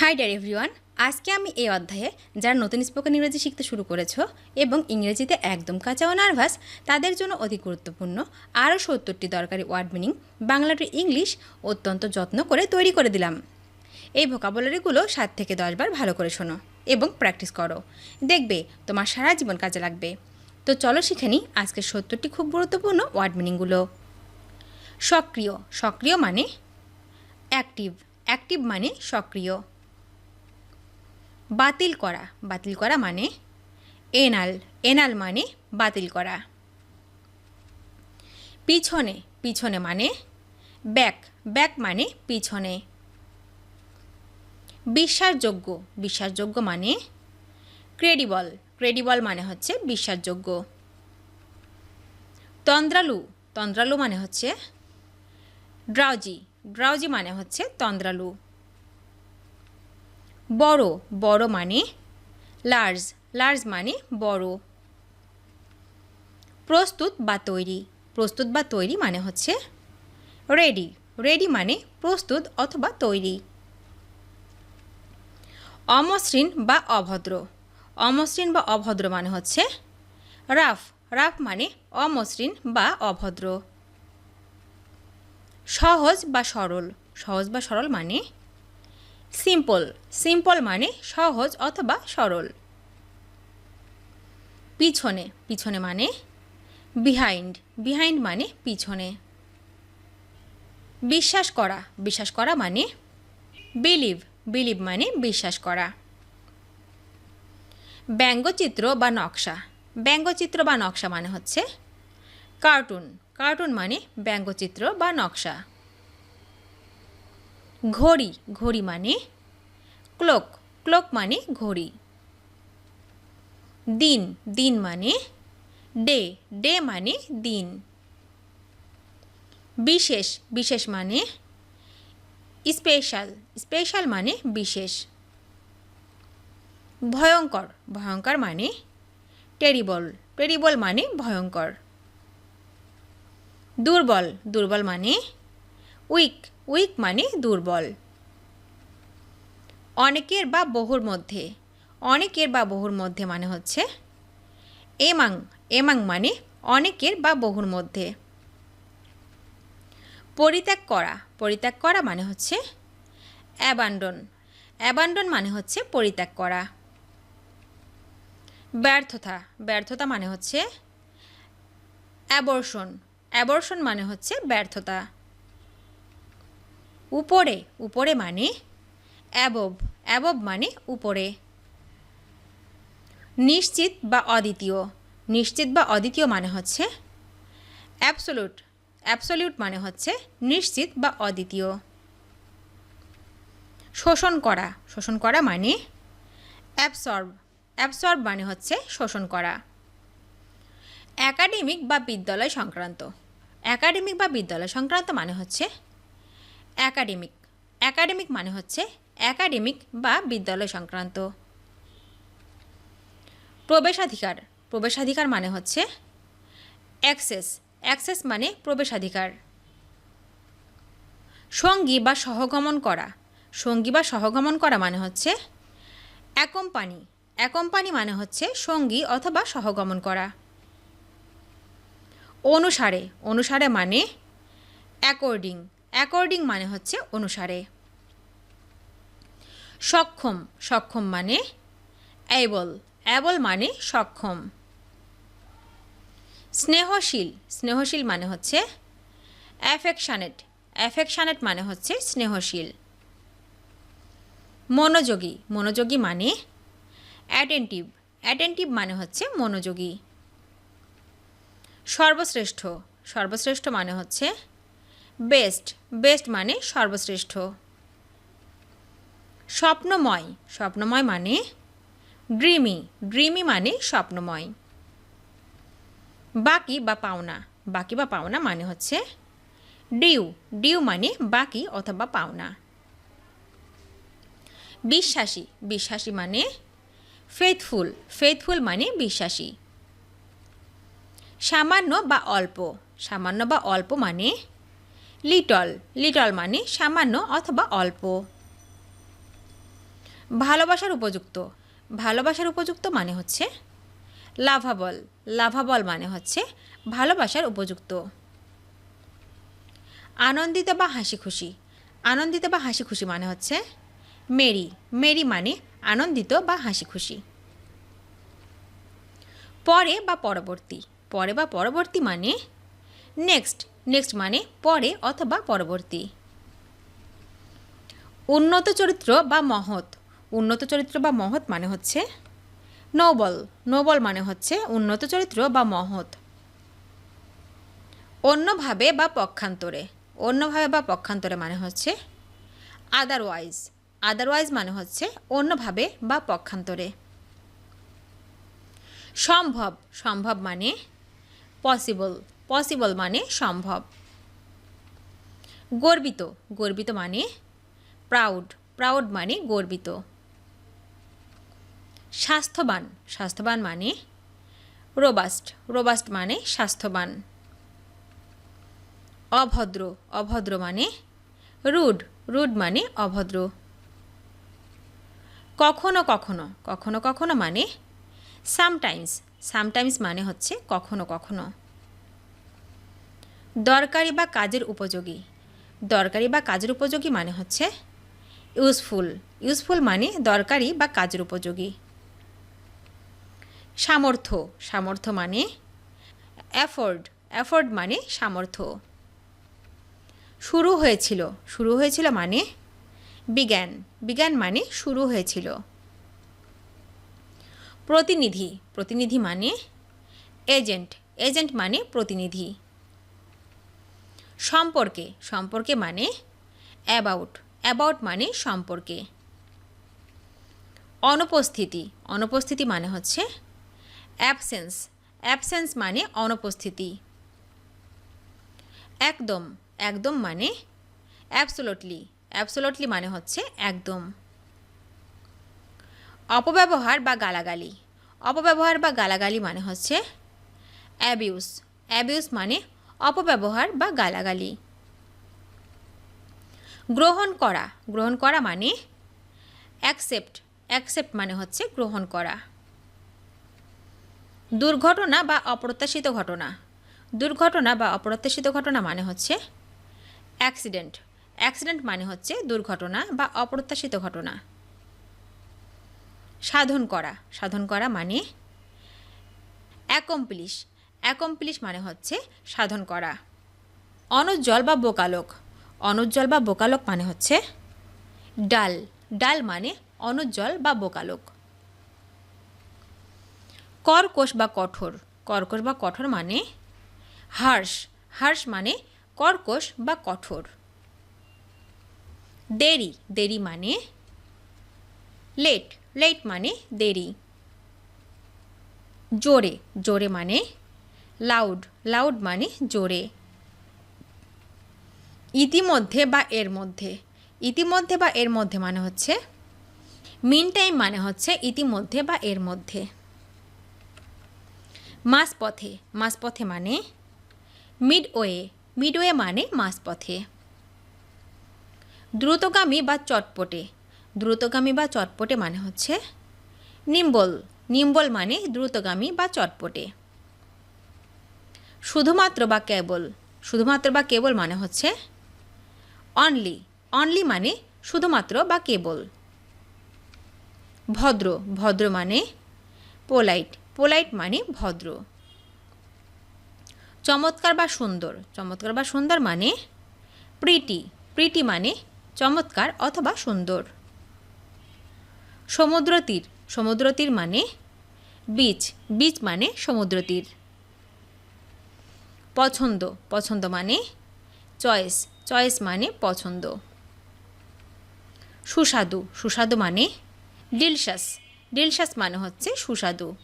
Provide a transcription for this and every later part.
High deer everyone, আজকে আমি এই অধ্যায়ে যারা নতুন স্পোকেন ইংরেজি শিখতে শুরু করেছো এবং ইংরেজিতে একদম কাঁচা ও নার্ভাস তাদের জন্য অতি গুরুত্বপূর্ণ আরও ৭০টি দরকারি word meaning Bangla to English অত্যন্ত যত্ন করে তৈরি করে দিলাম। এই ভোকাবুলারিগুলো ৭ থেকে ১০ বার ভালো করে শোনো এবং প্র্যাকটিস করো, দেখবে তোমার সারা জীবন কাজে লাগবে। তো চলো শিখে নিই আজকের ৭০টি খুব গুরুত্বপূর্ণ ওয়ার্ড মিনিংগুলো। সক্রিয়, সক্রিয় মানে অ্যাক্টিভ, অ্যাক্টিভ মানে সক্রিয়। বাতিল করা, বাতিল করা মানে এনাল, এনাল মানে বাতিল করা। পিছনে, পিছনে মানে ব্যাক, ব্যাক মানে পিছনে। বিশ্বাসযোগ্য, বিশ্বাসযোগ্য মানে ক্রেডিবল, ক্রেডিবল মানে হচ্ছে বিশ্বাসযোগ্য। তন্দ্রালু, তন্দ্রালু মানে হচ্ছে ড্রাউজি, ড্রাউজি মানে হচ্ছে তন্দ্রালু। বড়, বড় মানে লার্জ, লার্জ মানে বড়। প্রস্তুত বা তৈরি, প্রস্তুত বা তৈরি মানে হচ্ছে রেডি, রেডি মানে প্রস্তুত অথবা তৈরি। অমসৃণ বা অভদ্র, অমসৃণ বা অভদ্র মানে হচ্ছে রাফ, রাফ মানে অমসৃণ বা অভদ্র। সহজ বা সরল, সহজ বা সরল মানে সিম্পল, সিম্পল মানে সহজ অথবা সরল। পিছনে, পিছনে মানে বিহাইন্ড, বিহাইন্ড মানে পিছনে। বিশ্বাস করা, বিশ্বাস করা মানে বিলিভ, বিলিভ মানে বিশ্বাস করা। ব্যঙ্গচিত্র বা নকশা, ব্যঙ্গচিত্র বা নকশা মানে হচ্ছে কার্টুন, কার্টুন মানে ব্যঙ্গচিত্র বা নকশা। ঘড়ি, ঘড়ি মানে ক্লক, ক্লক মানে ঘড়ি। দিন, দিন মানে ডে, ডে মানে দিন। বিশেষ, বিশেষ মানে স্পেশাল, স্পেশাল মানে বিশেষ। ভয়ঙ্কর, ভয়ঙ্কর মানে টেরিবল, টেরিবল মানে ভয়ঙ্কর। দুর্বল, দুর্বল মানে উইক, উইক মানে দুর্বল। অনেকের বা বহুর মধ্যে, অনেকের বা বহুর মধ্যে মানে হচ্ছে এমাং, এমাং মানে অনেকের বা বহুর মধ্যে। পরিত্যাগ করা, পরিত্যাগ করা মানে হচ্ছে অ্যাবান্ডন, অ্যাবান্ডন মানে হচ্ছে পরিত্যাগ করা। ব্যর্থতা, ব্যর্থতা মানে হচ্ছে অ্যাবর্শন, অ্যাবর্শন মানে হচ্ছে ব্যর্থতা। উপরে, উপরে মানে অ্যাবভ, অ্যাবভ মানে উপরে। নিশ্চিত বা অদ্বিতীয়, নিশ্চিত বা অদ্বিতীয় মানে হচ্ছে অ্যাবসোলিউট, অ্যাবসোলিউট মানে হচ্ছে নিশ্চিত বা অদ্বিতীয়। শোষণ করা, শোষণ করা মানে অ্যাবসর্ব, অ্যাবসর্ব মানে হচ্ছে শোষণ করা। একাডেমিক বা বিদ্যালয় সংক্রান্ত, একাডেমিক বা বিদ্যালয় সংক্রান্ত মানে হচ্ছে একাডেমিক, একাডেমিক মানে হচ্ছে একাডেমিক বা বিদ্যালয় সংক্রান্ত। প্রবেশাধিকার, প্রবেশাধিকার মানে হচ্ছে অ্যাক্সেস, অ্যাক্সেস মানে প্রবেশাধিকার। সঙ্গী বা সহগমন করা, সঙ্গী বা সহগমন করা মানে হচ্ছে অ্যাকম্পানি, অ্যাকম্পানি মানে হচ্ছে সঙ্গী অথবা সহগমন করা। অনুসারে, অনুসারে মানে অ্যাকর্ডিং, অ্যাকর্ডিং মানে হচ্ছে অনুসারে। সক্ষম, সক্ষম মানে অ্যাবল, অ্যাবল মানে সক্ষম। স্নেহশীল, স্নেহশীল মানে হচ্ছে অ্যাফেকশানেট, অ্যাফেকশানেট মানে হচ্ছে স্নেহশীল। মনোযোগী, মনোযোগী মানে অ্যাটেন্টিভ, অ্যাটেন্টিভ মানে হচ্ছে মনোযোগী। সর্বশ্রেষ্ঠ, সর্বশ্রেষ্ঠ মানে হচ্ছে বেস্ট, বেস্ট মানে সর্বশ্রেষ্ঠ। স্বপ্নময়, স্বপ্নময় মানে ড্রিমি, ড্রিমি মানে স্বপ্নময়। বাকি বা পাওনা, বাকি বা পাওনা মানে হচ্ছে ডিউ, ডিউ মানে বাকি অথবা পাওনা। বিশ্বাসী, বিশ্বাসী মানে ফেথফুল, ফেথফুল মানে বিশ্বাসী। সামান্য বা অল্প, সামান্য বা অল্প মানে লিটল, লিটল মানে সামান্য অথবা অল্প। ভালোবাসার উপযুক্ত, ভালোবাসার উপযুক্ত মানে হচ্ছে লাভাবল, লাভাবল মানে হচ্ছে ভালোবাসার উপযুক্ত। আনন্দিত বা হাসি খুশি, আনন্দিত বা হাসি খুশি মানে হচ্ছে মেরি, মেরি মানে আনন্দিত বা হাসি খুশি। পরে বা পরবর্তী, পরে বা পরবর্তী মানে নেক্সট, নেক্সট মানে পরে অথবা পরবর্তী। উন্নত চরিত্র বা মহৎ, উন্নত চরিত্র বা মহৎ মানে হচ্ছে নোবল, নোবল মানে হচ্ছে উন্নত চরিত্র বা মহৎ। অন্যভাবে বা পক্ষান্তরে, অন্যভাবে বা পক্ষান্তরে মানে হচ্ছে আদারওয়াইজ, আদারওয়াইজ মানে হচ্ছে অন্যভাবে বা পক্ষান্তরে। সম্ভব, সম্ভব মানে পসিবল, পসিবল মানে সম্ভব। গর্বিত, গর্বিত মানে প্রাউড, প্রাউড মানে গর্বিত। স্বাস্থ্যবান, স্বাস্থ্যবান মানে রোবাস্ট, রোবাস্ট মানে স্বাস্থ্যবান। অভদ্র, অভদ্র মানে রুড, রুড মানে অভদ্র। কখনো কখনো, কখনো কখনো মানে সামটাইমস, সামটাইমস মানে হচ্ছে কখনো কখনো। দরকারি বা কাজের উপযোগী, দরকারি বা কাজের উপযোগী মানে হচ্ছে ইউজফুল, ইউজফুল মানে দরকারি বা কাজের উপযোগী। সামর্থ্য, সামর্থ্য মানে অ্যাফোর্ড, অ্যাফোর্ড মানে সামর্থ্য। শুরু হয়েছিল, শুরু হয়েছিল মানে বিজ্ঞান, বিজ্ঞান মানে শুরু হয়েছিল। প্রতিনিধি, প্রতিনিধি মানে এজেন্ট, এজেন্ট মানে প্রতিনিধি। সম্পর্কে, সম্পর্কে মানে অ্যাবাউট, অ্যাবাউট মানে সম্পর্কে। অনুপস্থিতি, অনুপস্থিতি মানে হচ্ছে অ্যাবসেন্স, অ্যাবসেন্স মানে অনুপস্থিতি। একদম, একদম মানে অ্যাবসোলুটলি, অ্যাবসোলুটলি মানে হচ্ছে একদম। অপব্যবহার বা গালাগালি, অপব্যবহার বা গালাগালি মানে হচ্ছে অ্যাবিউস, অ্যাবিউস মানে অপব্যবহার বা গালাগালি। গ্রহণ করা, গ্রহণ করা মানে অ্যাকসেপ্ট, অ্যাকসেপ্ট মানে হচ্ছে গ্রহণ করা। দুর্ঘটনা বা অপ্রত্যাশিত ঘটনা, দুর্ঘটনা বা অপ্রত্যাশিত ঘটনা মানে হচ্ছে অ্যাক্সিডেন্ট, অ্যাক্সিডেন্ট মানে হচ্ছে দুর্ঘটনা বা অপ্রত্যাশিত ঘটনা। সাধন করা, সাধন করা মানে অ্যাকমপ্লিশ, অ্যাকমপ্লিশ মানে হচ্ছে সাধন করা। অনুজ্জ্বল বা বোকালোক, অনুজ্জ্বল বা বোকালোক মানে হচ্ছে ডাল, ডাল মানে অনুজ্জ্বল বা বোকালোক। কর্কশ বা কঠোর, কর্কশ বা কঠোর মানে হার্শ, হার্শ মানে কর্কশ বা কঠোর। দেরি, দেরি মানে লেট, লেট মানে দেরি। জোরে, জোরে মানে লাউড, লাউড মানে জোরে। ইতিমধ্যে বা এর মধ্যে, ইতিমধ্যে বা এর মধ্যে মানে হচ্ছে মিন টাইম মানে হচ্ছে ইতিমধ্যে বা এর মধ্যে। মাঝপথে, মাঝপথে মানে মিডওয়ে, মিডওয়ে মানে মাঝপথে। দ্রুতগামী বা চটপটে, দ্রুতগামী বা চটপটে মানে হচ্ছে নিম্বল, নিম্বল মানে দ্রুতগামী বা চটপটে। শুধুমাত্র বা কেবল, শুধুমাত্র বা কেবল মানে হচ্ছে অনলি, অনলি মানে শুধুমাত্র বা কেবল। ভদ্র, ভদ্র মানে পোলাইট, পোলাইট মানে ভদ্র। চমৎকার বা সুন্দর, চমৎকার বা সুন্দর মানে প্রিটি, প্রিটি মানে চমৎকার অথবা সুন্দর। সমুদ্র তীর, সমুদ্র তীর মানে বিচ, বিচ মানে সমুদ্র তীর। পছন্দ, পছন্দ মানে চয়েস, চয়েস মানে পছন্দ। সুস্বাদু, সুস্বাদু মানে ডিলশাস, ডিলশাস মানে হচ্ছে সুস্বাদু।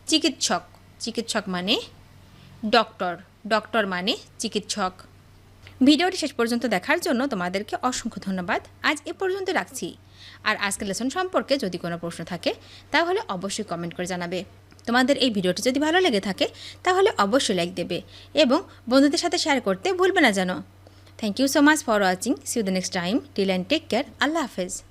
চিকিৎসক, চিকিৎসক মানে ডক্টর, ডক্টর মানে চিকিৎসক। ভিডিওটি শেষ পর্যন্ত দেখার জন্য তোমাদেরকে অসংখ্য ধন্যবাদ। আজ এ পর্যন্ত রাখছি। আর আজকের লেসন সম্পর্কে যদি কোনো প্রশ্ন থাকে তাহলে অবশ্যই কমেন্ট করে জানাবে। তোমাদের এই ভিডিওটি যদি ভালো লেগে থাকে তাহলে অবশ্যই লাইক দেবে এবং বন্ধুদের সাথে শেয়ার করতে ভুলবে না যেন। Thank you so much for watching. See you the next time. Till and take care. আল্লাহ হাফেজ।